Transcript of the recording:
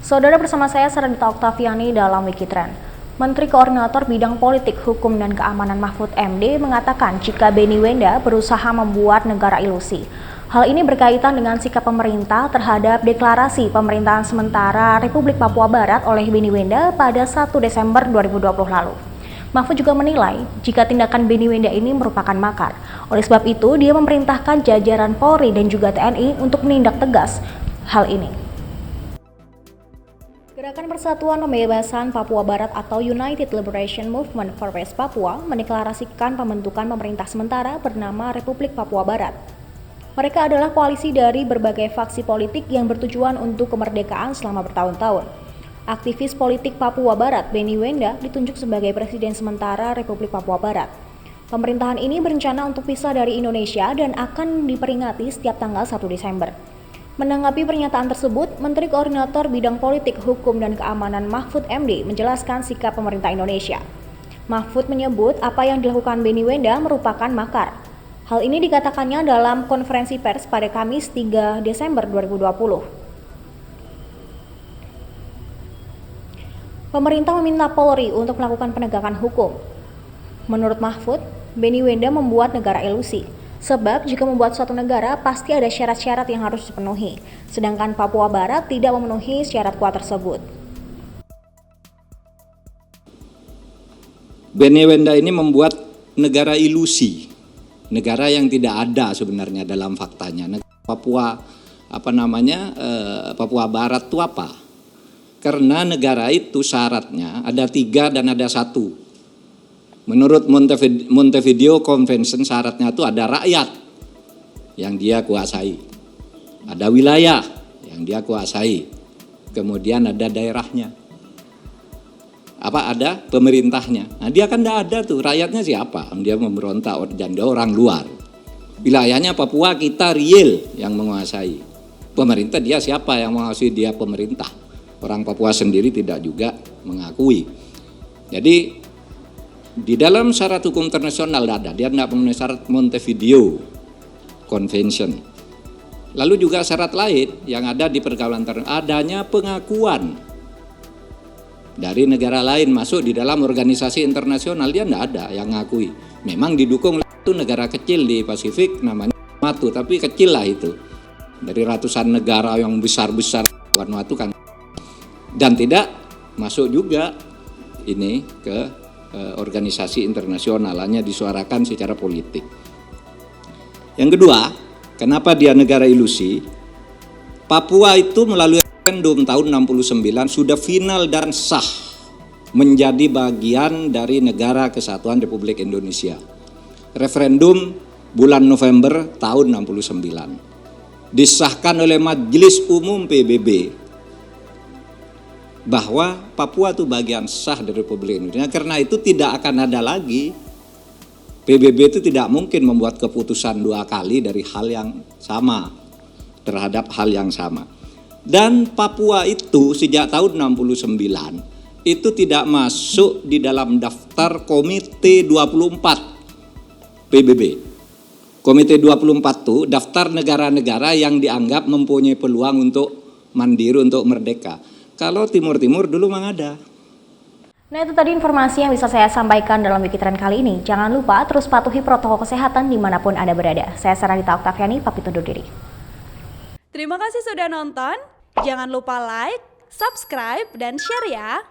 Saudara, bersama saya Saranita Oktaviani dalam Wikitrend. Menteri Koordinator Bidang Politik, Hukum, dan Keamanan Mahfud MD mengatakan jika Benny Wenda berusaha membuat negara ilusi. Hal ini berkaitan dengan sikap pemerintah terhadap deklarasi pemerintahan sementara Republik Papua Barat oleh Benny Wenda pada 1 Desember 2020 lalu. Mahfud juga menilai jika tindakan Benny Wenda ini merupakan makar. Oleh sebab itu, dia memerintahkan jajaran Polri dan juga TNI untuk menindak tegas hal ini. Gerakan Persatuan Pembebasan Papua Barat atau United Liberation Movement for West Papua mendeklarasikan pembentukan pemerintah sementara bernama Republik Papua Barat. Mereka adalah koalisi dari berbagai faksi politik yang bertujuan untuk kemerdekaan selama bertahun-tahun. Aktivis politik Papua Barat, Benny Wenda, ditunjuk sebagai Presiden sementara Republik Papua Barat. Pemerintahan ini berencana untuk pisah dari Indonesia dan akan diperingati setiap tanggal 1 Desember. Menanggapi pernyataan tersebut, Menteri Koordinator Bidang Politik, Hukum, dan Keamanan Mahfud MD menjelaskan sikap pemerintah Indonesia. Mahfud menyebut apa yang dilakukan Benny Wenda merupakan makar. Hal ini dikatakannya dalam konferensi pers pada Kamis 3 Desember 2020. Pemerintah meminta Polri untuk melakukan penegakan hukum. Menurut Mahfud, Benny Wenda membuat negara ilusi. Sebab jika membuat suatu negara pasti ada syarat-syarat yang harus dipenuhi, sedangkan Papua Barat tidak memenuhi syarat kuat tersebut. Benny Wenda ini membuat negara ilusi, negara yang tidak ada sebenarnya dalam faktanya. Papua Papua Barat itu apa? Karena negara itu syaratnya ada 3 dan ada 1. Menurut Montevideo Convention syaratnya itu ada rakyat yang dia kuasai, ada wilayah yang dia kuasai, kemudian ada daerahnya, ada pemerintahnya. Nah dia kan tidak ada tuh, rakyatnya siapa? Dia memberontak dan dia orang luar. Wilayahnya Papua kita real yang menguasai. Pemerintah dia siapa yang menguasai? Dia pemerintah. Orang Papua sendiri tidak juga mengakui. Jadi di dalam syarat hukum internasional ada, dia tidak memenuhi syarat Montevideo Convention. Lalu juga syarat lain yang ada di pergaulan internasional, adanya pengakuan dari negara lain masuk di dalam organisasi internasional, dia tidak ada yang ngakui. Memang didukung itu negara kecil di Pasifik namanya Vanuatu, tapi kecil lah itu. Dari ratusan negara yang besar-besar Vanuatu kan. Dan tidak masuk juga ini ke organisasi internasional, hanya disuarakan secara politik. Yang kedua, kenapa dia negara ilusi? Papua itu melalui referendum tahun 69 sudah final dan sah menjadi bagian dari Negara Kesatuan Republik Indonesia. Referendum bulan November tahun 69. Disahkan oleh Majelis Umum PBB bahwa Papua itu bagian sah dari Republik Indonesia. Karena itu tidak akan ada lagi, PBB itu tidak mungkin membuat keputusan 2 kali dari hal yang sama, terhadap hal yang sama. Dan Papua itu sejak tahun 69 itu tidak masuk di dalam daftar Komite 24 PBB. Komite 24 itu daftar negara-negara yang dianggap mempunyai peluang untuk mandiri, untuk merdeka. Kalau Timur-Timur dulu memang ada. Nah, itu tadi informasi yang bisa saya sampaikan dalam Wikitrend kali ini. Jangan lupa terus patuhi protokol kesehatan dimanapun Anda berada. Saya Saranita Oktaviani, pamit undur diri. Terima kasih sudah nonton. Jangan lupa like, subscribe, dan share ya.